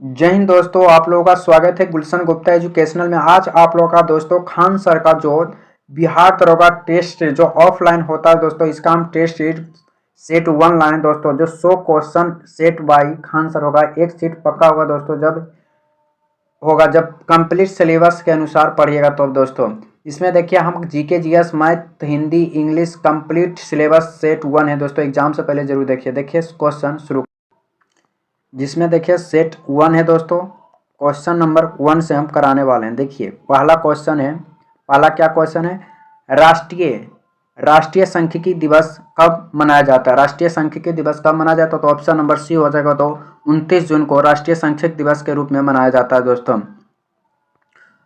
जय हिंद दोस्तों, आप लोगों का स्वागत है गुलशन गुप्ता एजुकेशनल में। आज आप लोगों का दोस्तों खान सर का जो बिहार दरोगा टेस्ट जो ऑफलाइन होता है दोस्तों, इसका हम टेस्ट सीट सेट 1 लाए दोस्तों। जो 100 question set by Khan sir होगा, एक सीट पक्का होगा दोस्तों जब कंप्लीट सिलेबस के अनुसार पढ़िएगा तो दोस्तों। इसमें देखिए हम GK GS math Hindi English complete syllabus set 1 है दोस्तों। एग्जाम से पहले जरूर देखिए क्वेश्चन शुरू, जिसमें देखिए सेट 1 है दोस्तों। क्वेश्चन नंबर 1 से हम कराने वाले हैं। देखिए पहला क्वेश्चन है, पहला क्या क्वेश्चन है, राष्ट्रीय सांख्यिकी दिवस कब मनाया जाता है। राष्ट्रीय सांख्यिकी दिवस कब मनाया जाता है, तो ऑप्शन नंबर सी हो जाएगा। तो 29 जून को राष्ट्रीय सांख्यिकी दिवस के रूप में मनाया जाता है दोस्तों।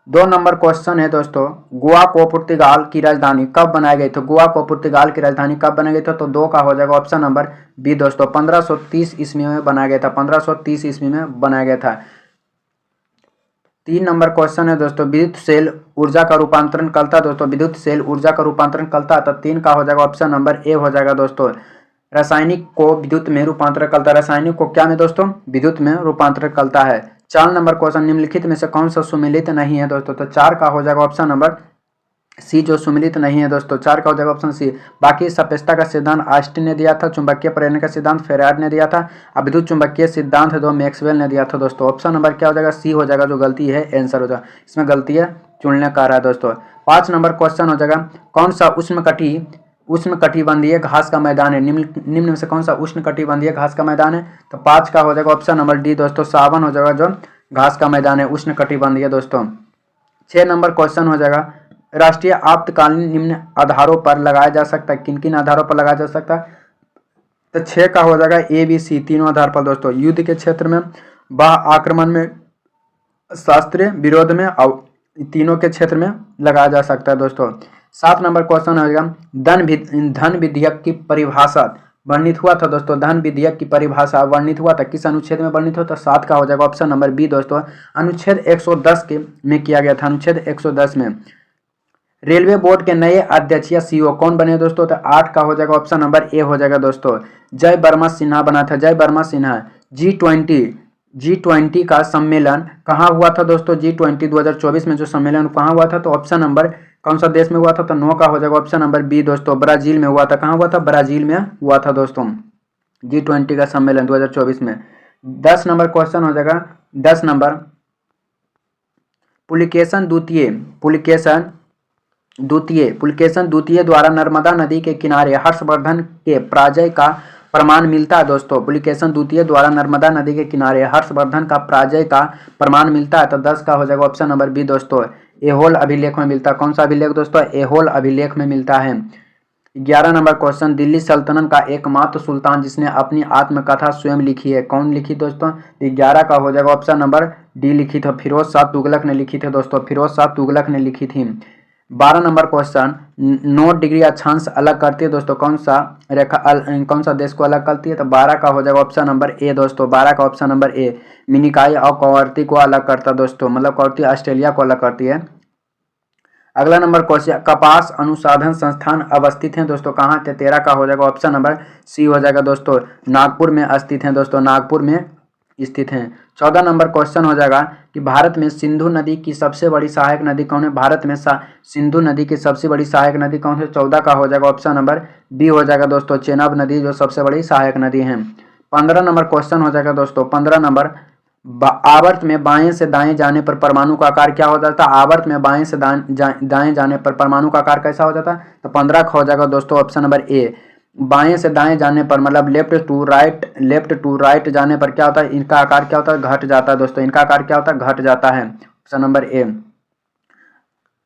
2 नंबर क्वेश्चन है दोस्तों, गोवा को पुर्तगाल की राजधानी कब बनाई गई थी। गोवा को पुर्तगाल की राजधानी कब बनाई गई थी, तो 2 का हो जाएगा ऑप्शन नंबर बी दोस्तों। 1530 ईस्वी में बनाया गया था, 1530 ईस्वी में बनाया गया था। 3 नंबर क्वेश्चन है दोस्तों, विद्युत सेल ऊर्जा का रूपांतरण करता है दोस्तों। विद्युत सेल ऊर्जा का रूपांतरण करता है, तो 3 का हो जाएगा ऑप्शन नंबर ए हो जाएगा दोस्तों। रासायनिक को विद्युत में रूपांतरण करता है, रासायनिक को क्या में दोस्तों, विद्युत में रूपांतरण करता है। 4 नंबर क्वेश्चन, निम्नलिखित में से कौन सा सुमेलित नहीं है दोस्तों, तो 4 का हो जाएगा ऑप्शन नंबर सी जो सुमेलित नहीं है दोस्तों। 4 का हो जाएगा ऑप्शन सी। बाकी सापेक्षता का सिद्धांत आइंस्टीन ने दिया था, चुंबकीय प्रेरण का सिद्धांत फेराड ने दिया था, अब विद्युत चुंबकीय सिद्धांत है जो मैक्सवेल ने दिया था दोस्तों। ऑप्शन नंबर क्या हो जाएगा, सी हो जाएगा, जो गलती है आंसर हो जाएगा। इसमें गलती है चुनने का रहा है दोस्तों। 5 नंबर क्वेश्चन हो जाएगा, कौन सा उष्णकटिबंधीय घास का मैदान है। निम्न में से कौन सा उष्णकटिबंधीय घास का मैदान है, तो 5 का हो जाएगा ऑप्शन नंबर डी दोस्तों। सावन हो जाएगा जो घास का मैदान है उष्णकटिबंधीय दोस्तों। 6 नंबर क्वेश्चन हो जाएगा, राष्ट्रीय आपातकालीन निम्न आधारों पर लगाया जा सकता है, किन किन आधारों पर लगाया जा सकता है, तो 6 का हो जाएगा ए बी सी तीनों आधार पर दोस्तों। युद्ध के क्षेत्र में, बाह्य आक्रमण में, शास्त्रीय विरोध में, और तीनों के क्षेत्र में लगाया जा सकता है दोस्तों। 7 नंबर क्वेश्चन हो जाएगा, धन विधेयक की परिभाषा वर्णित हुआ था दोस्तों। धन विधेयक की परिभाषा वर्णित हुआ था, किस अनुच्छेद में वर्णित हुआ था, 7 का हो जाएगा ऑप्शन नंबर बी दोस्तों। अनुच्छेद 110 के में किया गया था, अनुच्छेद 110 में। रेलवे बोर्ड के नए अध्यक्ष या सीईओ कौन बने दोस्तों, तो 8 का हो जाएगा ऑप्शन नंबर ए हो जाएगा दोस्तों। जय वर्मा सिन्हा बना था, जय वर्मा सिन्हा। जी20 का सम्मेलन कहाँ हुआ था दोस्तों, G20 2024 में जो सम्मेलन कहाँ हुआ था, तो ऑप्शन नंबर कौन सा देश में हुआ था, तो 9 का हो जाएगा ऑप्शन नंबर बी दोस्तों। ब्राजील में हुआ था, कहाँ हुआ था, ब्राजील में हुआ था दोस्तों G20 का सम्मेलन 2024 में। 10 नंबर क्वेश्चन हो जाएगा, 10 नंबर, पुलिकेशन द्वितीय द्वारा नर्मदा नदी के किनारे हर्षवर्धन के पराजय का प्रमाण मिलता है दोस्तों। पुलिकेशन द्वितीय द्वारा नर्मदा नदी के किनारे हर्षवर्धन का पराजय का प्रमाण मिलता है, तो 10 का हो जाएगा ऑप्शन नंबर बी दोस्तों। एहोल अभिलेख में मिलता है, कौन सा अभिलेख दोस्तों, एहोल अभिलेख में मिलता है। 11 नंबर क्वेश्चन, दिल्ली सल्तनत का एकमात्र सुल्तान जिसने अपनी आत्मकथा स्वयं लिखी है, कौन लिखी दोस्तों, 11 का हो जाएगा ऑप्शन नंबर डी लिखी थी, फिरोज शाह तुगलक ने लिखी थी दोस्तों, फिरोज शाह तुगलक ने लिखी थी। 12 नंबर क्वेश्चन, 9 डिग्री अक्षांश अलग करती है दोस्तों, कौन सा देश को अलग करती है, तो 12 का हो जाएगा ऑप्शन नंबर ए दोस्तों। 12 का ऑप्शन नंबर ए। मिनिकॉय और कवारती को अलग करता है दोस्तों, मतलब कवारती ऑस्ट्रेलिया को अलग करती है। अगला नंबर क्वेश्चन, कपास अनुसंधान संस्थान अवस्थित है दोस्तों, कहाँ थे, 13 का हो जाएगा ऑप्शन नंबर सी हो जाएगा दोस्तों। नागपुर में स्थित है दोस्तों, नागपुर में स्थित हैं। 14 नंबर क्वेश्चन हो जाएगा कि भारत में सिंधु नदी की सबसे बड़ी सहायक नदी कौन है, भारत में सिंधु नदी की सबसे बड़ी सहायक नदी कौन है, 14 का हो जाएगा ऑप्शन नंबर बी हो जाएगा दोस्तों, चेनाब नदी जो सबसे बड़ी सहायक नदी है। 15 नंबर क्वेश्चन हो जाएगा दोस्तों, 15 नंबर, आवर्त में बाएं से दाएं जाने पर परमाणु का आकार क्या हो जाता है, आवर्त में बाएं से दाएं जाने पर परमाणु का आकार कैसा हो जाता है, तो 15 का हो जाएगा दोस्तों ऑप्शन नंबर ए। बाएं से दाएं जाने पर मतलब लेफ्ट टू राइट जाने पर क्या होता है, इनका आकार क्या होता है, घट जाता है दोस्तों, इनका आकार क्या होता है, घट जाता है, ऑप्शन नंबर ए।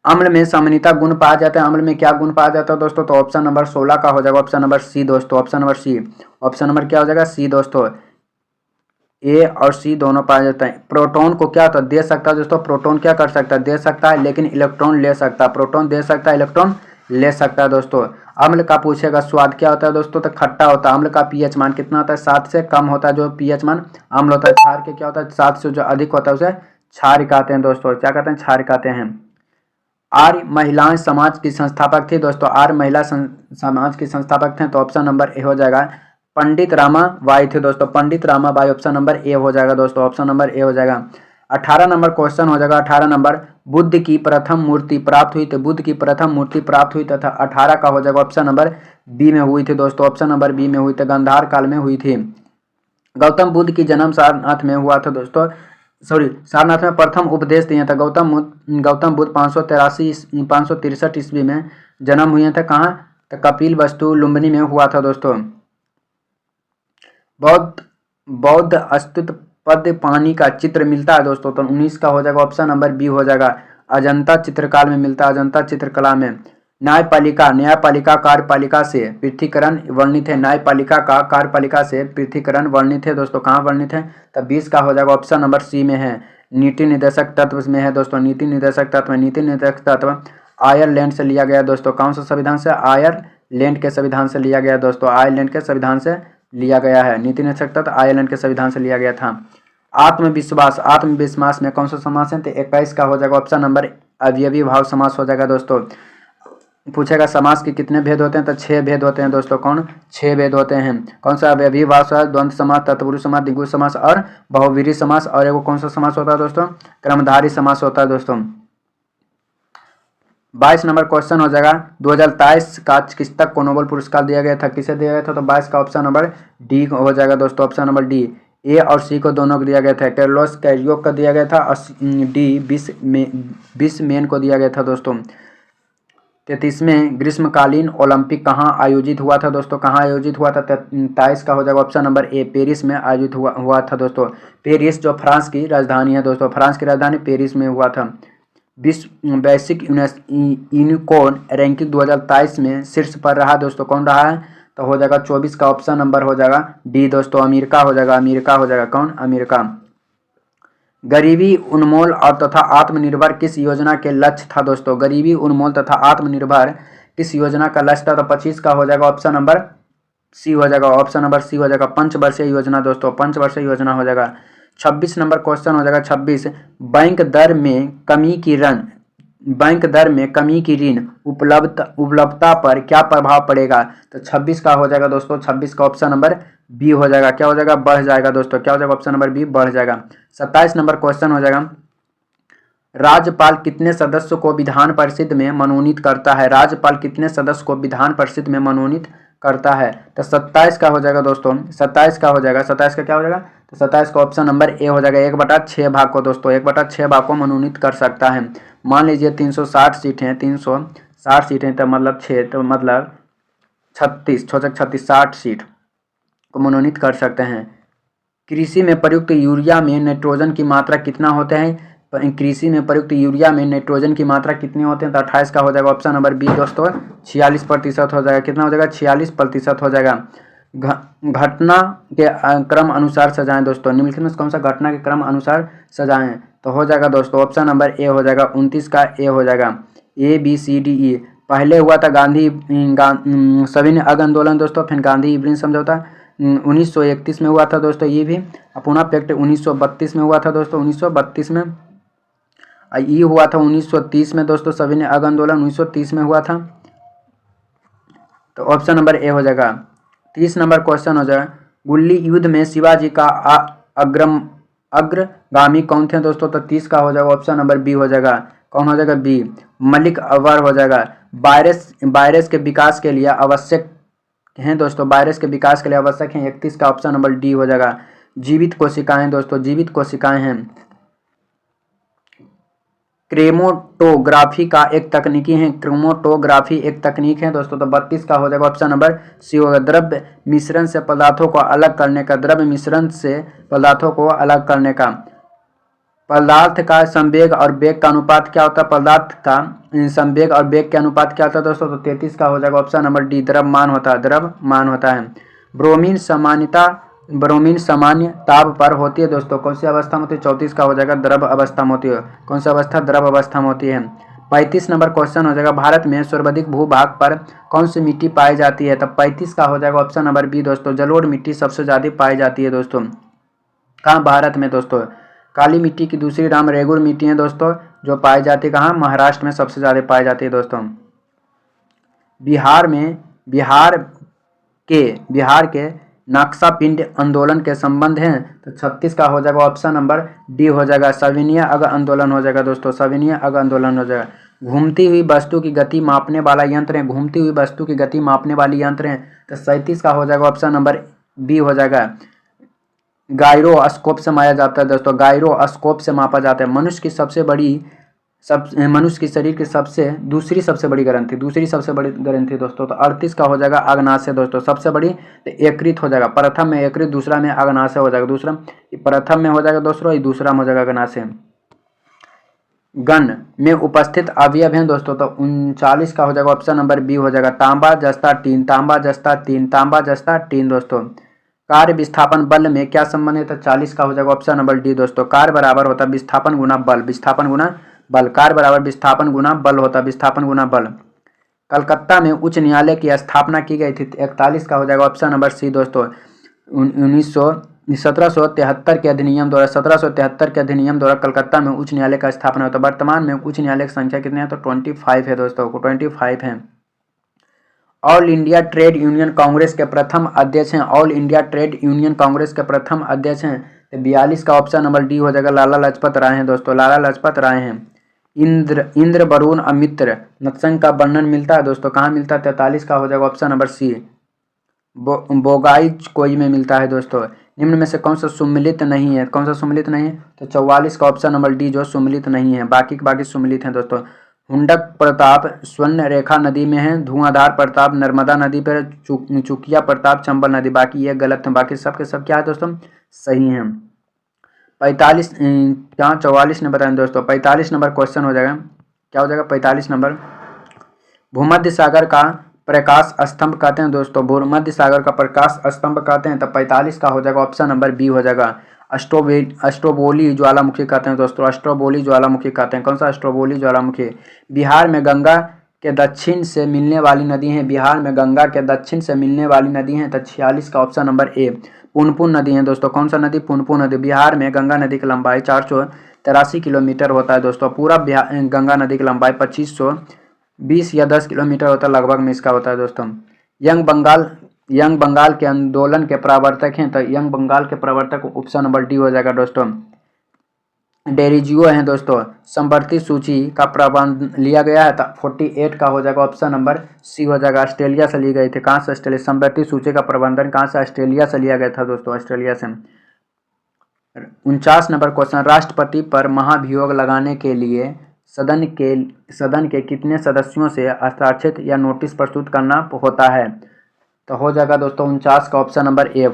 अम्ल में समन्विता गुण पाया जाता है, अम्ल में क्या गुण पाया जाता है दोस्तों, तो ऑप्शन नंबर 16 का हो जाएगा ऑप्शन नंबर सी दोस्तों, option number C. Option number क्या हो जाएगा, सी दोस्तों। ए और सी दोनों पाया जाता है। प्रोटॉन को क्या होता है, दे सकता है दोस्तों, प्रोटॉन क्या कर सकता है, दे सकता है, लेकिन इलेक्ट्रॉन ले सकता है, प्रोटॉन दे सकता है, इलेक्ट्रॉन ले सकता है दोस्तों। अम्ल का पूछेगा स्वाद क्या होता है दोस्तों, तो खट्टा होता है। अम्ल का पीएच मान कितना होता है, 7 से कम होता है जो पीएच मान अम्ल होता है। क्षार के क्या होता है, 7 से जो अधिक होता है उसे क्षार कहते हैं दोस्तों, क्या कहते हैं, क्षार कहते हैं। आर्य महिलाएं समाज की संस्थापक थी दोस्तों, आर्य महिला समाज की संस्थापक थे, तो ऑप्शन नंबर ए हो जाएगा। पंडित रामाबाई थे दोस्तों, पंडित रामाबाई। ऑप्शन नंबर ए हो जाएगा दोस्तों, ऑप्शन नंबर ए हो जाएगा। 18 नंबर क्वेश्चन हो जाएगा। 18 नंबर, बुद्ध की प्रथम मूर्ति प्राप्त हुई, तो बुद्ध की प्रथम मूर्ति प्राप्त हुई तथा 18 का हो जाएगा ऑप्शन नंबर बी में हुई थी दोस्तों, ऑप्शन नंबर बी में हुई थी, गांधार काल में हुई थी। गौतम बुद्ध की जन्म सारनाथ में हुआ था दोस्तों, सारनाथ में प्रथम उपदेश दिया था। गौतम बुद्ध 563 ईस्वी में जन्म हुए थे। कहाँ? तो कपिल वस्तु लुम्बिनी में हुआ था दोस्तों। बौद्ध स्तुत पद्य पानी का चित्र मिलता है दोस्तों, तो 19 का हो जाएगा ऑप्शन नंबर बी हो जाएगा। अजंता चित्रकाल में मिलता है, अजंता चित्रकला में। न्यायपालिका कार्यपालिका से पृथ्वीकरण वर्णित है। न्यायपालिका का कार्यपालिका से पृथ्वीकरण वर्णित है दोस्तों, कहाँ वर्णित है? तब 20 का हो जाएगा ऑप्शन नंबर सी में है। नीति निर्देशक तत्व में है दोस्तों, नीति निर्देशक तत्व। नीति निर्देशक तत्व आयरलैंड से लिया गया दोस्तों, कौन सा संविधान से? आयरलैंड के संविधान से लिया गया दोस्तों, आयरलैंड के संविधान से लिया गया है। नीति निर्देशक तत्व आयरलैंड के संविधान से लिया गया था। आत्मविश्वास में कौन सा समास है? तो 21 का हो जाएगा ऑप्शन नंबर अवयवी भाव समास हो जाएगा दोस्तों। पूछेगा समास के कितने भेद होते हैं? तो 6 भेद होते हैं दोस्तों। कौन? 6 भेद होते हैं। कौन सा? अवयवी भाव समास, द्वंद्व समास, तत्पुरुष समास, द्विगु समास और बहुव्रीहि समास। और एगो कौन सा समास होता है दोस्तों? क्रमधारी समास होता है दोस्तों। 22 नंबर क्वेश्चन हो जाएगा। 2023 का चिकित्सक को नोबेल पुरस्कार दिया गया था, किसे दिया गया था? तो 22 का ऑप्शन नंबर डी हो जाएगा दोस्तों, ऑप्शन नंबर डी। ए और सी को दोनों को दिया गया था। कैर्लोस कैरियोक को दिया गया था और डी बिस मेन को दिया गया था दोस्तों। 33वें ग्रीष्मकालीन ओलंपिक कहाँ आयोजित हुआ था दोस्तों? कहाँ आयोजित हुआ था? 23 का हो जाएगा ऑप्शन नंबर ए, पेरिस में आयोजित हुआ था दोस्तों। पेरिस जो फ्रांस की राजधानी है दोस्तों, फ्रांस की राजधानी पेरिस में हुआ था। विश्व वैश्विक यूनिकॉर्न रैंकिंग 2023 में शीर्ष पर रहा दोस्तों, कौन रहा है? तो हो जाएगा 24 का ऑप्शन नंबर हो जाएगा डी दोस्तों, अमेरिका हो जाएगा, अमेरिका हो जाएगा। कौन? अमेरिका। गरीबी उन्मूलन और तथा आत्मनिर्भर किस योजना के लक्ष्य था दोस्तों? गरीबी उन्मूलन तथा आत्मनिर्भर किस योजना का लक्ष्य था? तो 25 का हो जाएगा ऑप्शन नंबर सी हो जाएगा, ऑप्शन नंबर सी हो जाएगा। पंचवर्षीय योजना दोस्तों, पंचवर्षीय योजना हो जाएगा। 26 नंबर क्वेश्चन हो जाएगा। 26, बैंक दर में कमी की ऋण उपलब्धता पर क्या प्रभाव पड़ेगा? तो 26 का हो जाएगा दोस्तों, 26 का ऑप्शन नंबर बी हो जाएगा। क्या हो जाएगा? बढ़ जाएगा दोस्तों, क्या हो जाएगा? ऑप्शन नंबर बी बढ़ जाएगा। 27 नंबर क्वेश्चन हो जाएगा। राज्यपाल कितने सदस्यों को विधान परिषद में मनोनीत करता है? राज्यपाल कितने सदस्य को विधान परिषद में मनोनीत करता है? तो 27 का हो जाएगा दोस्तों, 27 का हो जाएगा। 27 का क्या हो जाएगा? तो 27 का ऑप्शन नंबर ए हो जाएगा। 1/6 भाग को दोस्तों, 1/6 भाग को मनोनीत कर सकता है। मान लीजिए 360 सीट हैं, 360 सीट हैं, तो मतलब 6, तो मतलब 36, 60 सीट को मनोनीत कर सकते हैं। कृषि में प्रयुक्त यूरिया में नाइट्रोजन की मात्रा कितना होते हैं? कृषि में प्रयुक्त यूरिया में नाइट्रोजन की मात्रा कितने होते हैं? तो 28 का हो जाएगा ऑप्शन नंबर बी दोस्तों, 46% हो जाएगा। कितना हो जाएगा? 46% हो जाएगा। घटना के क्रम अनुसार सजाएं दोस्तों, निम्नलिखित में कौन सा घटना के क्रम अनुसार सजाएं? तो हो जाएगा दोस्तों ऑप्शन नंबर ए हो जाएगा, 29 का ए हो जाएगा। ABCDE पहले हुआ था सविनय अग आंदोलन दोस्तों, फिर गांधी इवरिन समझौता 1931 में हुआ था दोस्तों। ये भी पुणे पैक्ट 1932 में हुआ था दोस्तों, 1932 में। ये हुआ था 1930 में दोस्तों, सविनय अग आंदोलन 1930 में हुआ था। तो ऑप्शन नंबर ए हो जाएगा। 30 नंबर क्वेश्चन हो जाएगा। गुल्ली युद्ध में शिवाजी का अग्रगामी कौन थे दोस्तों? तो 30 का हो जाएगा ऑप्शन नंबर बी हो जाएगा। कौन हो जाएगा? बी, मलिक अवर हो जाएगा। वायरस के विकास के लिए आवश्यक हैं दोस्तों, वायरस के विकास के लिए आवश्यक हैं। 31 का ऑप्शन नंबर डी हो जाएगा। जीवित कोशिकाएं दोस्तों, जीवित कोशिकाएं हैं। क्रोमेटोग्राफी का एक तकनीकी है, क्रोमेटोग्राफी एक तकनीक है दोस्तों। तो 32 का हो जाएगा ऑप्शन नंबर सी होगा। द्रव्य मिश्रण से पदार्थों को अलग करने का, द्रव्य मिश्रण से पदार्थों को अलग करने का। पदार्थ का संवेग और वेग का अनुपात क्या होता है? पदार्थ का संवेग और वेग के अनुपात क्या होता है दोस्तों? तो 33 का हो जाएगा ऑप्शन नंबर डी, द्रव्यमान होता है, द्रव्यमान होता है। ब्रोमीन सामान्य ताप पर होती है दोस्तों, कौन सी अवस्था में होती है? 34 का हो जाएगा, द्रव अवस्था में होती है। कौन सी अवस्था? द्रव अवस्था में होती है। 35 नंबर क्वेश्चन हो जाएगा। भारत में सर्वाधिक भूभाग पर कौन सी मिट्टी पाई जाती है? तब 35 का हो जाएगा ऑप्शन नंबर बी दोस्तों, जलोढ़ मिट्टी सबसे ज्यादा पाई जाती है दोस्तों। कहाँ? भारत में दोस्तों। काली मिट्टी की दूसरी नाम रेगुर मिट्टी है दोस्तों, जो पाई जाती है कहाँ? महाराष्ट्र में सबसे ज्यादा पाई जाती है दोस्तों। बिहार के नाक्सा पिंड आंदोलन के संबंध हैं? तो 36 का हो जाएगा ऑप्शन नंबर डी हो जाएगा, सविनय अग आंदोलन हो जाएगा दोस्तों, सविनय अग आंदोलन हो जाएगा। घूमती हुई वस्तु की गति मापने वाला यंत्र है, घूमती हुई वस्तु की गति मापने वाली यंत्र है। तो 37 का हो जाएगा ऑप्शन नंबर बी हो जाएगा, गायरोस्कोप से मापा जाता है दोस्तों, गायरोस्कोप से मापा जाता है। मनुष्य की शरीर की दूसरी सबसे बड़ी ग्रंथि दोस्तों। तो 38 का हो जाएगा अग्नाशय दोस्तों, सबसे बड़ी तो यकृत हो जाएगा, प्रथम में यकृत, दूसरा में अग्नाशय हो जाएगा, दूसरा प्रथम में हो जाएगा दोस्तों, ये दूसरा में हो जाएगा अग्नाशय। गण में उपस्थित अवयव हैं दोस्तों। तो 39 का हो जाएगा ऑप्शन नंबर बी हो जाएगा, तांबा जस्ता टीन, तांबा जस्ता टीन, तांबा जस्ता टीन दोस्तों। कार्य विस्थापन बल में क्या संबंध है? तो 40 का हो जाएगा ऑप्शन नंबर डी दोस्तों, कार्य बराबर होता है विस्थापन गुना बल, विस्थापन गुना बल, कार्य बराबर विस्थापन गुना बल होता है, विस्थापन गुना बल। कलकत्ता में उच्च न्यायालय की स्थापना की गई थी। 41 का हो जाएगा ऑप्शन नंबर सी दोस्तों, 1773 के अधिनियम द्वारा, 1773 के अधिनियम द्वारा कलकत्ता में उच्च न्यायालय का स्थापना होता है। वर्तमान में उच्च न्यायालय की संख्या कितनी है? तो 25 है दोस्तों, 25 है। All India trade union Congress के प्रथम अध्यक्ष हैं, all India trade union Congress के प्रथम अध्यक्ष हैं। तो 42 का ऑप्शन नंबर डी हो जाएगा, लाला लाजपत राय हैं दोस्तों, लाला लाजपत राय हैं। इंद्र वरुण अमित्र नत्संग का वर्णन मिलता है दोस्तों, कहाँ मिलता है? 43 का हो जाएगा ऑप्शन नंबर सी, बोगाई कोई में मिलता है दोस्तों। निम्न में से कौन सा सुमिलित नहीं है? कौन सा सुमिलित नहीं है? तो 44 का ऑप्शन नंबर डी जो सुमिलित नहीं है, बाकी सुमिलित हैं दोस्तों। हुंडक प्रताप स्वर्ण रेखा नदी में है, धुआंधार प्रताप नर्मदा नदी पर, चुकिया प्रताप चंबल नदी, बाकी ये गलत है, बाकी सब के सब क्या है दोस्तों? सही हैं। 45 क्या 44 ने बताया दोस्तों, 45 नंबर क्वेश्चन हो जाएगा, क्या हो जाएगा 45 नंबर? भूमध्य सागर का प्रकाश स्तंभ कहते हैं दोस्तों, भूमध्य सागर का प्रकाश स्तंभ कहते हैं। तो 45 का हो जाएगा ऑप्शन नंबर बी हो जाएगा, अष्टोबोली ज्वालामुखी कहते हैं दोस्तों, अष्टोबोली ज्वालामुखी कहते हैं। कौन सा? अष्टोबोली ज्वालामुखी। बिहार में गंगा के दक्षिण से मिलने वाली नदी है, बिहार में गंगा के दक्षिण से मिलने वाली नदी है। तो 46 का ऑप्शन नंबर ए पुनपुन नदी है दोस्तों। कौन सा नदी? पुनपुन नदी। बिहार में गंगा नदी की लंबाई 483 किलोमीटर होता है दोस्तों, पूरा गंगा नदी की लंबाई 2520 या 10 किलोमीटर होता है लगभग में इसका होता है दोस्तों। यंग बंगाल के आंदोलन के प्रवर्तक हैं। तो यंग बंगाल के प्रवर्तक ऑप्शन नंबर डी हो जाएगा दोस्तों, डेरिजियो हैं दोस्तों। संवर्ती सूची का प्रबंध लिया गया है। तो 48 का हो जाएगा ऑप्शन नंबर सी हो जाएगा, ऑस्ट्रेलिया से ली गई थी। कहाँ से? ऑस्ट्रेलिया। संवर्ती सूची का प्रबंधन कहाँ से? ऑस्ट्रेलिया से लिया गया था दोस्तों, ऑस्ट्रेलिया से। 49 नंबर क्वेश्चन, राष्ट्रपति पर महाभियोग लगाने के लिए सदन के कितने सदस्यों से हस्ताक्षर या नोटिस प्रस्तुत करना होता है? तो हो जाएगा दोस्तों 49 का ऑप्शन नंबर ए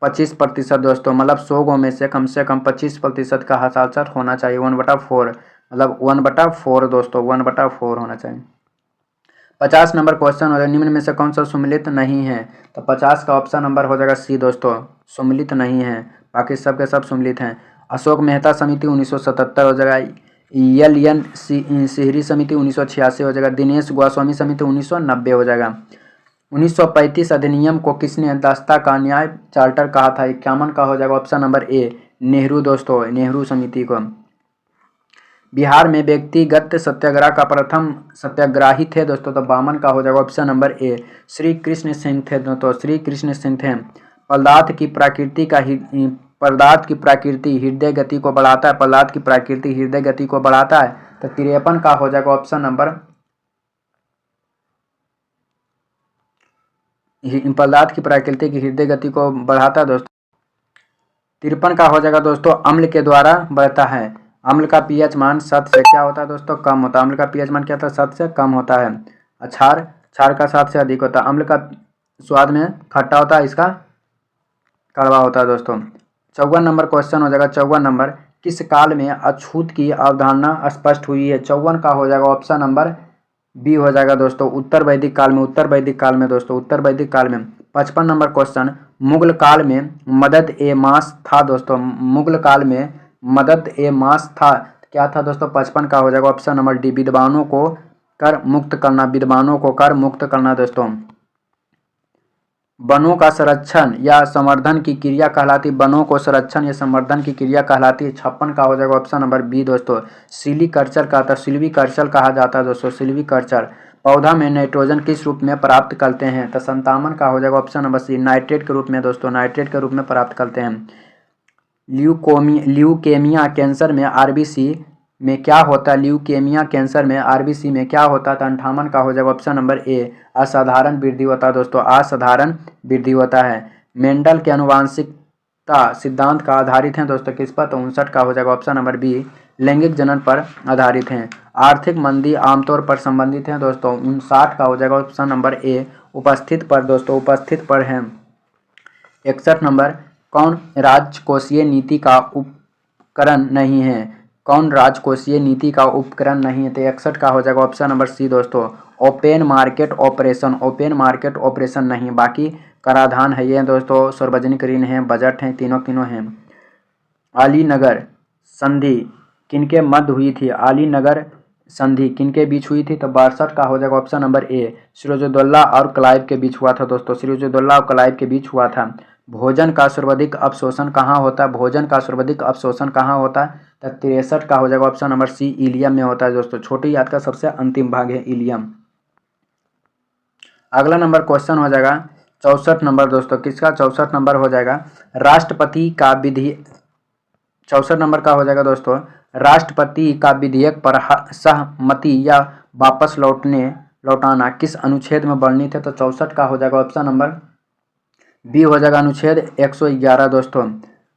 25% दोस्तों, मतलब 100 में से कम 25% का हस्ताक्षर होना चाहिए, 1/4 मतलब 1/4 दोस्तों, 1/4 होना चाहिए। 50 नंबर क्वेश्चन हो जाएगा, निम्न में से कौन सा सुमिलित नहीं है? तो 50 का ऑप्शन नंबर हो जाएगा सी दोस्तों, सुमिलित नहीं है, बाकी सब के सब सुमिलित हैं। अशोक मेहता समिति 1977 हो जाएगा, एल.एन. सिहरी समिति 1986 हो जाएगा, दिनेश गोस्वामी समिति 1990 हो जाएगा। 1935 अधिनियम को किसने दस्ता का न्याय चार्टर कहा था? 51 का हो जाएगा ऑप्शन नंबर ए नेहरू दोस्तों, नेहरू समिति को। बिहार में व्यक्तिगत सत्याग्रह का प्रथम सत्याग्रही थे दोस्तों, तो 52 का हो जाएगा option number A Shri Krishna Singh थे दोस्तों, श्री कृष्ण सिंह थे। पदार्थ की प्रकृति हृदय गति को बढ़ाता है, पदार्थ की प्रकृति हृदय गति को बढ़ाता है। तो 53 का हो जाएगा ऑप्शन नंबर, पदार्थ की प्रकृति की हृदय गति को बढ़ाता है दोस्तों। 53 का हो जाएगा दोस्तों, अम्ल के द्वारा बढ़ता है। अम्ल का पीएच मान 7 से क्या होता है दोस्तों? कम होता है। अम्ल का पीएच मान क्या होता है? 7 से कम होता है। क्षार का 7 से अधिक होता है। अम्ल का स्वाद में खट्टा होता है, इसका कड़वा होता है दोस्तों। 54 नंबर क्वेश्चन हो जाएगा, 54 नंबर, किस काल में अछूत की अवधारणा स्पष्ट हुई है? 54 का हो जाएगा ऑप्शन नंबर बी हो जाएगा दोस्तों, उत्तर वैदिक काल में, उत्तर वैदिक काल में दोस्तों, उत्तर वैदिक काल में। 55 नंबर क्वेश्चन, मुगल काल में मदद ए मास था दोस्तों, मुगल काल में मदद ए मास था, क्या था दोस्तों? 55 का हो जाएगा ऑप्शन नंबर डी विद्वानों को कर मुक्त करना, विद्वानों को कर मुक्त करना दोस्तों। वनों का संरक्षण या संवर्धन की क्रिया कहलाती, वनों को संरक्षण या संवर्धन की क्रिया कहलाती है। 56 का हो जाएगा ऑप्शन नंबर बी दोस्तों, सिल्वीकल्चर कहता है, सिल्वीकल्चर कहा जाता है दोस्तों, सिल्वीकल्चर। पौधा में नाइट्रोजन किस रूप में प्राप्त करते हैं? तो 57 का हो जाएगा ऑप्शन नंबर सी, नाइट्रेट के रूप में दोस्तों, नाइट्रेट के रूप में प्राप्त करते हैं। ल्यूकेमिया कैंसर में आरबीसी में क्या होता है? ल्यूकेमिया कैंसर में आरबीसी में क्या होता है? तो 58 का हो जाएगा ऑप्शन नंबर ए, असाधारण वृद्धि होता है दोस्तों, असाधारण वृद्धि होता है। मेंडल के आनुवांशिकता सिद्धांत का आधारित है दोस्तों किस पर? तो 59 का हो जाएगा ऑप्शन नंबर बी, लैंगिक जनन पर आधारित हैं। आर्थिक मंदी आमतौर पर संबंधित है दोस्तों, 59 का हो जाएगा ऑप्शन नंबर ए, उपस्थित पर दोस्तों, उपस्थित पर है। 61 नंबर, कौन राजकोषीय नीति का उपकरण नहीं है? कौन राजकोषीय नीति का उपकरण नहीं है? तो 61 का हो जाएगा ऑप्शन नंबर सी दोस्तों, open market operation, open market operation नहीं, बाकी कराधान है ये दोस्तों, सार्वजनिक ऋण है, बजट है, तीनों हैं। अलीनगर संधि किनके मध्य हुई थी? अलीनगर संधि किनके बीच हुई थी? तो 62 का हो जाएगा ऑप्शन नंबर ए, सिराजुद्दौला और क्लाइव के बीच हुआ था दोस्तों, सिराजुद्दौला और क्लाइव के बीच हुआ था। भोजन का सर्वाधिक अवशोषण कहाँ होता है? भोजन का सर्वाधिक अवशोषण कहाँ होता है? तो 63 का हो जाएगा ऑप्शन नंबर सी, इलियम में होता है दोस्तों, छोटी याद का सबसे अंतिम भाग है इलियम। अगला नंबर क्वेश्चन हो जाएगा 64 नंबर दोस्तों, किसका 64 नंबर हो जाएगा? राष्ट्रपति का विधि 64 नंबर का हो जाएगा दोस्तों, राष्ट्रपति का विधेयक पर सहमति या वापस लौटाना किस अनुच्छेद में वर्णित है? तो 64 का हो जाएगा ऑप्शन नंबर बी हो जाएगा, अनुच्छेद 111 दोस्तों।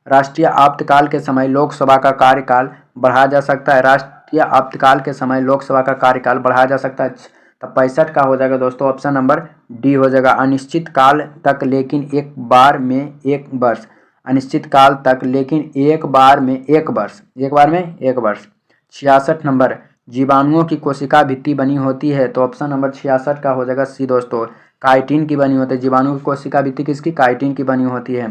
राष्ट्रीय आपातकाल के समय लोकसभा का कार्यकाल बढ़ाया जा सकता है, राष्ट्रीय आपातकाल के समय लोकसभा का कार्यकाल बढ़ाया जा सकता है। तो 65 का हो जाएगा दोस्तों ऑप्शन नंबर डी हो जाएगा, अनिश्चित काल तक लेकिन एक बार में एक वर्ष, अनिश्चित काल तक लेकिन एक बार में एक वर्ष, एक बार में एक वर्ष। 66 नंबर, जीवाणुओं की कोशिका भित्ति बनी होती है, तो ऑप्शन नंबर 66 का हो जाएगा सी दोस्तों, काइटिन की बनी होती है। जीवाणु की कोशिका भित्ति किसकी? काइटिन की बनी होती है।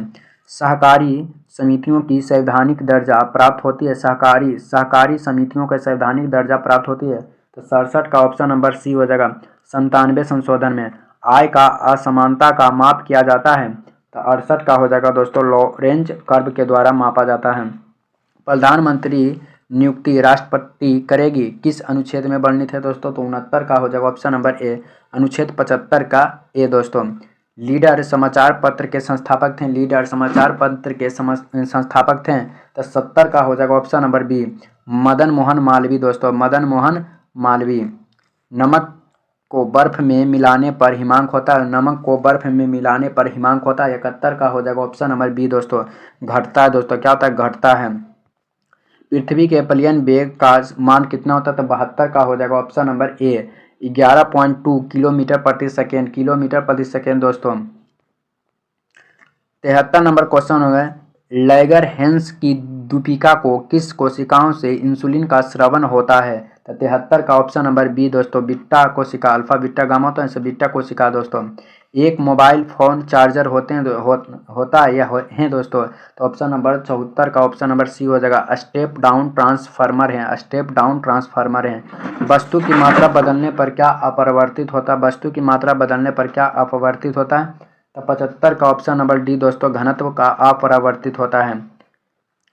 सहकारी समितियों की संवैधानिक दर्जा प्राप्त होती है, सहकारी समितियों का संवैधानिक दर्जा प्राप्त होती है, तो 67 का ऑप्शन नंबर सी हो जाएगा। 97 संशोधन में आय का असमानता का माप किया जाता है, तो 68 का हो जाएगा दोस्तों, लॉरेंज कर्व के द्वारा मापा जाता है। प्रधानमंत्री नियुक्ति राष्ट्रपति करेगी किस अनुच्छेद में वर्णित है दोस्तों? तो 69 का हो जाएगा ऑप्शन नंबर ए, अनुच्छेद 75 का ए दोस्तों। लीडर समाचार पत्र के संस्थापक थे, लीडर समाचार पत्र के संस्थापक थे, तो 70 का हो जाएगा option number B, Madan Mohan Malaviya दोस्तों, मदन मोहन मालवीय। नमक को बर्फ में मिलाने पर हिमांक होता है, नमक को बर्फ में मिलाने पर हिमांक होता है, 71 का हो जाएगा ऑप्शन नंबर बी दोस्तों, घटता है दोस्तों, क्या होता है? घटता है। पृथ्वी के पलियन वेग का मान कितना होता है? तो 72 का हो जाएगा ऑप्शन नंबर ए, 11.2 किलोमीटर प्रति सेकेंड, किलोमीटर प्रति सेकेंड दोस्तों। 73 नंबर क्वेश्चन हो गया, लैगर-हैंस की दूपिका को किस कोशिकाओं से इंसुलिन का स्रवन होता है? तो 73 का ऑप्शन नंबर बी दोस्तों, बीटा कोशिका, अल्फा बीटा गामा होता है, बीटा कोशिका दोस्तों। एक मोबाइल फोन चार्जर होते हैं होता है या हैं दोस्तों, तो ऑप्शन नंबर 74 का ऑप्शन नंबर सी हो जाएगा, स्टेप डाउन ट्रांसफार्मर है, स्टेप डाउन ट्रांसफार्मर है। वस्तु की मात्रा बदलने पर क्या अपरिवर्तित होता है? वस्तु की मात्रा बदलने पर क्या अपरिवर्तित होता है? तो 75 का ऑप्शन नंबर डी दोस्तों, घनत्व का अपरिवर्तित होता है।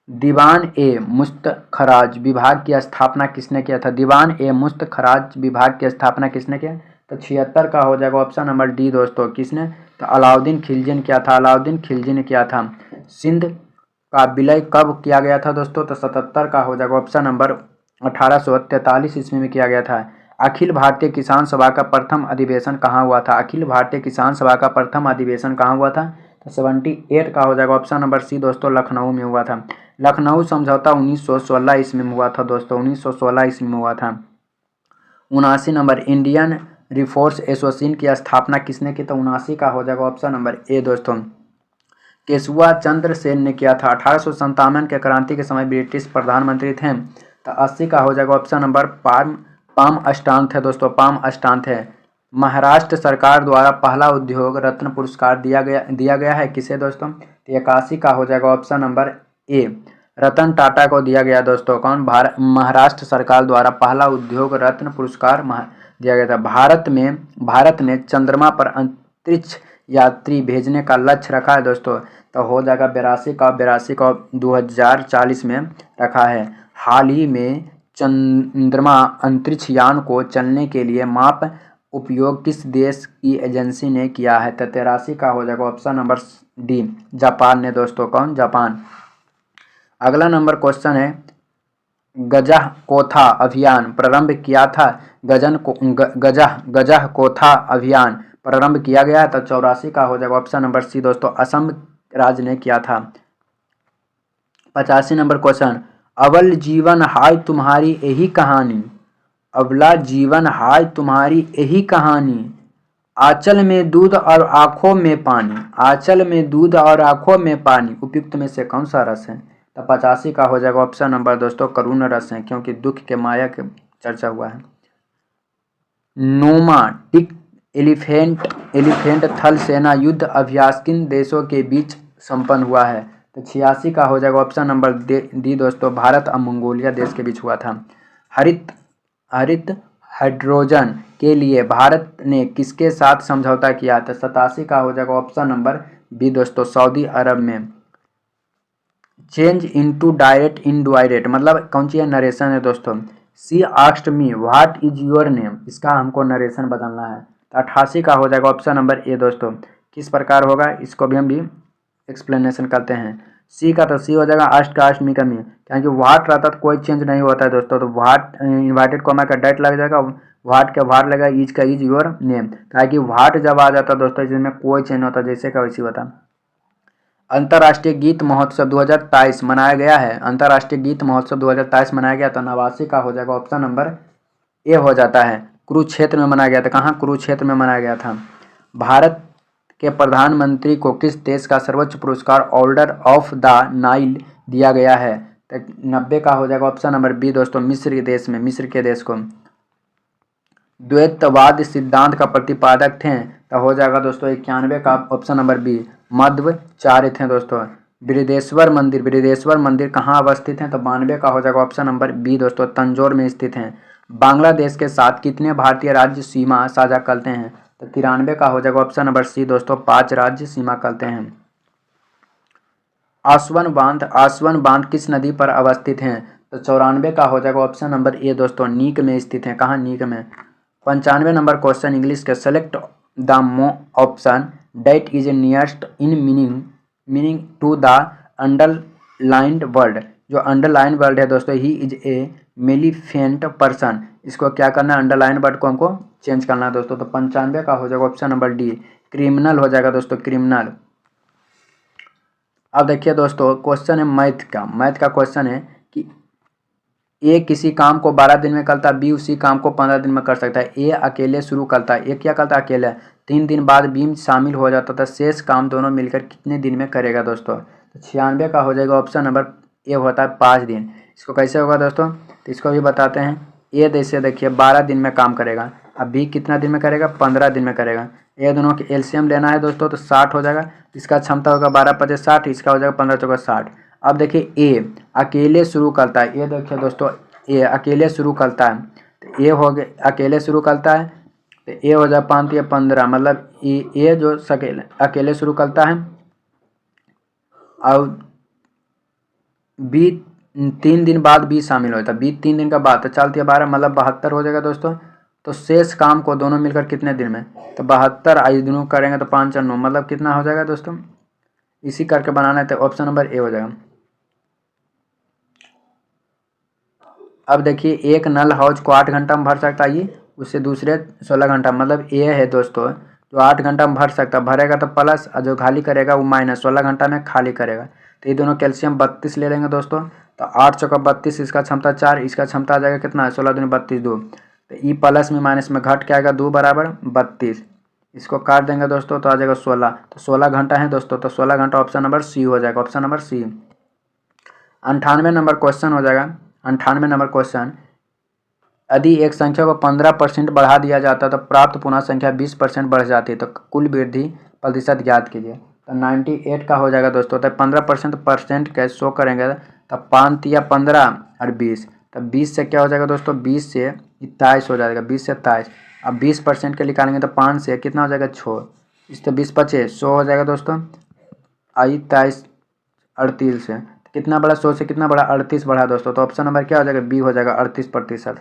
दीवान ए मुस्तखराज विभाग की स्थापना किसने किया था? दीवान ए मुस्तखराज विभाग की स्थापना किसने किया? तो 76 का हो जाएगा ऑप्शन नंबर डी दोस्तों, किसने? तो अलाउद्दीन खिलजी ने किया था, अलाउद्दीन खिलजी ने किया था। सिंध का विलय कब किया गया था दोस्तों? तो 77 का हो जाएगा ऑप्शन नंबर 1843 ईस्वी में किया गया था। अखिल भारतीय किसान सभा का प्रथम अधिवेशन कहाँ हुआ था? अखिल भारतीय किसान सभा का प्रथम अधिवेशन कहाँ हुआ था? तो 78 का हो जाएगा ऑप्शन नंबर सी दोस्तों, लखनऊ में हुआ था। लखनऊ समझौता 1916 ईस्वी में हुआ था दोस्तों, 1916 ईस्वी में हुआ था। 79 नंबर, इंडियन रिफोर्स एसोसिएशन की स्थापना किसने की? तो 79 का हो जाएगा ऑप्शन नंबर ए दोस्तों, केशवा चंद्र सेन ने किया था। 1857 के क्रांति के समय ब्रिटिश प्रधानमंत्री थे, तो 80 का हो जाएगा ऑप्शन नंबर पाम अस्टांत है दोस्तों, पाम अस्टांत है। महाराष्ट्र सरकार द्वारा पहला उद्योग रत्न पुरस्कार दिया गया है किसे दोस्तों? तो 81 का हो जाएगा option number A, Ratan Tata को दिया गया दोस्तों। कौन? महाराष्ट्र सरकार द्वारा पहला उद्योग रत्न पुरस्कार दिया गया था। भारत ने चंद्रमा पर अंतरिक्ष यात्री भेजने का लक्ष्य रखा है दोस्तों, तो हो जाएगा 82 का 2040 में रखा है। हाल ही में चंद्रमा अंतरिक्ष यान को चलने के लिए माप उपयोग किस देश की एजेंसी ने किया है? तो 83 का हो जाएगा ऑप्शन नंबर डी, जापान ने दोस्तों। कौन? जापान। अगला नंबर क्वेश्चन है, गजह-कोथा अभियान प्रारंभ किया था? गजह-कोथा अभियान प्रारंभ किया गया तो 84 का हो जाएगा ऑप्शन नंबर सी दोस्तों, असम राज्य ने किया था। 85 नंबर क्वेश्चन, अवल जीवन हाय तुम्हारी यही कहानी, अबला जीवन हाय तुम्हारी यही कहानी, आंचल में दूध और आंखों में पानी, आंचल में दूध और आंखों में पानी, उपयुक्त में से कौन सा रस है? तो 85 का हो जाएगा ऑप्शन नंबर दोस्तों करुण रस है, क्योंकि दुख के माया के चर्चा हुआ है। नोमाटिक एलिफेंट थल सेना युद्ध अभ्यास किन देशों के बीच संपन्न हुआ है? तो 86 का हो जाएगा ऑप्शन नंबर डी दोस्तों, भारत और मंगोलिया देश के बीच हुआ था। हरित हाइड्रोजन के लिए भारत ने किसके साथ समझौता किया? तो 87 का हो जाएगा ऑप्शन नंबर बी दोस्तों, सऊदी अरब में। चेंज इनटू डायरेक्ट इनडायरेक्ट मतलब कौन सी नरेशन है दोस्तों? She asked me what is your name, इसका हमको नरेशन बदलना है। तो 88 का हो जाएगा ऑप्शन नंबर ए दोस्तों। किस प्रकार होगा इसको भी हम भी एक्सप्लेनेशन करते हैं। सी का तो सी हो जाएगा, आस्ट का आस्ट, मी का मी, क्योंकि व्हाट रहता तो कोई चेंज नहीं होता है दोस्तों, तो व्हाट इन्वर्टेड कॉमा का डेट लग जाएगा, व्हाट का व्हाट लगेगा, इज का इज योर नेम, ताकि व्हाट जब आ जाता दोस्तों जिसमें कोई चेंज होता जैसे का वैसे होता। अंतर्राष्ट्रीय गीत महोत्सव 2023 मनाया गया है, अंतर्राष्ट्रीय गीत महोत्सव 2023 मनाया गया, तो 89 का हो जाएगा ऑप्शन नंबर ए हो जाता है। कुरुक्षेत्र में मनाया गया था। कहाँ? कुरुक्षेत्र में मनाया गया था। भारत के प्रधानमंत्री को किस देश का सर्वोच्च पुरस्कार ऑर्डर ऑफ द नाइल दिया गया है? तो 90 का हो जाएगा ऑप्शन नंबर बी दोस्तों, मिस्र के देश में, मिस्र के देश को। द्वैतवाद सिद्धांत का प्रतिपादक थे तो हो जाएगा दोस्तों 91 का ऑप्शन नंबर बी, मध्वाचार्य थे दोस्तों। बृहदेश्वर मंदिर कहाँ अवस्थित है? तो 92 का हो जाएगा ऑप्शन नंबर बी दोस्तों, तंजौर में स्थित हैं। बांग्लादेश के साथ कितने भारतीय राज्य सीमा साझा करते हैं? तो 93 का हो जाएगा ऑप्शन नंबर सी दोस्तों, 5 राज्य सीमा करते हैं। आसवन बांध किस नदी पर अवस्थित हैं? तो 94 का हो जाएगा ऑप्शन नंबर ए दोस्तों, नीक में स्थित है। कहाँ? नीक में। 95 नंबर क्वेश्चन इंग्लिश के, select the option that is nearest in meaning to the underlined word. जो अंडरलाइन वर्ड है दोस्तों, ही इज ए मेलिफेंट पर्सन, इसको क्या करना है? अंडरलाइन वर्ड को हमको चेंज करना है दोस्तों। तो 95 का हो जाएगा ऑप्शन नंबर डी, क्रिमिनल हो जाएगा दोस्तों, क्रिमिनल। अब देखिए दोस्तों क्वेश्चन है मैथ का क्वेश्चन है कि ए किसी काम को 12 दिन में करता है, बी उसी काम को 15 दिन में कर सकता है। ए अकेले शुरू करता है, ए क्या करता है? अकेले। 3 दिन बाद बी शामिल हो जाता था, शेष काम दोनों मिलकर कितने दिन में करेगा दोस्तों? तो 96 का हो जाएगा ऑप्शन नंबर ए होता है 5 दिन। इसको कैसे होगा दोस्तों? तो इसको भी बताते हैं। ए जैसे देखिए 12 दिन में काम करेगा, अब बी कितना दिन में करेगा? 15 दिन में करेगा। ये दोनों के एलसीएम लेना है दोस्तों, तो 60 हो जाएगा। इसका क्षमता होगा 12 × 5 = 60, इसका हो जाएगा 15 × 4 = 60। अब देखिए ए अकेले शुरू करता है, ये देखिए दोस्तों ए अकेले शुरू करता है, तो ए हो गया अकेले शुरू करता है, तो ए हो जाए 5 × 15, मतलब ए जो अकेले शुरू करता है, और बी 3 दिन बाद बी शामिल होता है, बी 3 दिन का बाद, तो चलती है 12, मतलब 72 हो जाएगा दोस्तों। तो शेष काम को दोनों मिलकर कितने दिन में? तो 72 आई दोनों करेंगे तो 5 × 9 मतलब कितना हो जाएगा दोस्तों? इसी करके बनाना है, तो ऑप्शन नंबर ए हो जाएगा। अब देखिए एक नल हाउस को 8 घंटा में भर सकता है, ये उससे दूसरे 16 घंटा, मतलब ए है दोस्तों जो 8 घंटा में भर सकता है, भरेगा तो प्लस, और जो खाली करेगा वो माइनस, 16 घंटा में खाली करेगा। तो ये दोनों कैल्शियम 32 ले लेंगे दोस्तों, तो 8 × 32, इसका क्षमता 4, इसका क्षमता आ जाएगा कितना? 16 दूनी 32 2, तो ई प्लस में माइनस में घट के आएगा 2 = 32, इसको काट देंगे दोस्तों तो आ जाएगा 16, तो 16 घंटा है दोस्तों, तो 16 घंटा ऑप्शन नंबर सी हो जाएगा, option number C. 98 number question हो जाएगा। 98 नंबर क्वेश्चन, यदि एक संख्या को 15% बढ़ा दिया जाता है तो प्राप्त पुनः संख्या 20% बढ़ जाती है, तो कुल वृद्धि प्रतिशत ज्ञात कीजिए। तो 98 का हो जाएगा दोस्तों, तो 15% कैसे शो करेंगे? तो 5 या 15 और 20, तो 20 से क्या हो जाएगा दोस्तों? 20 से 27 हो जाएगा, 20 से 27। अब 20% के निकालेंगे तो 5 से कितना हो जाएगा? 6, इस तो 20 × 5 = 100 हो जाएगा दोस्तों, आई 27 38 से कितना बड़ा? 100 से कितना बड़ा? 38 बढ़ा दोस्तों, तो ऑप्शन नंबर क्या हो जाएगा? बी हो जाएगा 38%।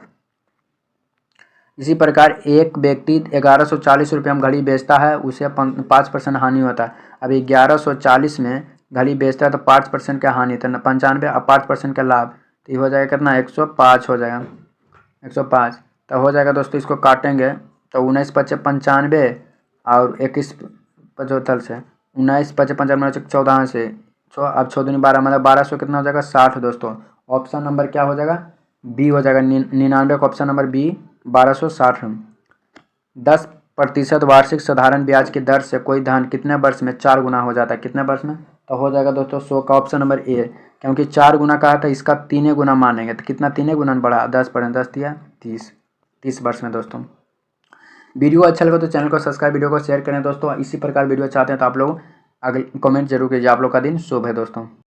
इसी प्रकार एक व्यक्ति 1140 रुपये में घड़ी बेचता है, उसे 5% हानि होता है। अभी 1140 में घड़ी बेचता है तो 5% का हानि, तो 95 और 5% का लाभ, तो ये हो जाएगा कितना, 105 हो जाएगा, 105। तो हो जाएगा दोस्तों, इसको काटेंगे तो 19 पचे 95 और 21 75 से 19 पचे 55 14 से 6, अब 6 दूनी 12, मतलब 1200 कितना हो जाएगा, 60 दोस्तों। ऑप्शन नंबर क्या हो जाएगा, बी हो जाएगा। 99 का ऑप्शन नंबर बी, 1260। 10% वार्षिक साधारण ब्याज की दर से कोई धन कितने वर्ष में 4 गुना हो जाता है, कितने वर्ष में, तो हो जाएगा दोस्तों 100 का ऑप्शन नंबर ए, क्योंकि 4 गुना कहा था, इसका 3 गुना मानेंगे, तो कितना 3 गुना बढ़ा, 10% 10 दिया 30 वर्ष में दोस्तों। वीडियो अच्छा लगा तो चैनल को सब्सक्राइब, वीडियो को शेयर करें दोस्तों। इसी प्रकार वीडियो चाहते हैं तो आप लोग अगले कमेंट जरूर कीजिए। आप लोग का दिन शुभ है दोस्तों।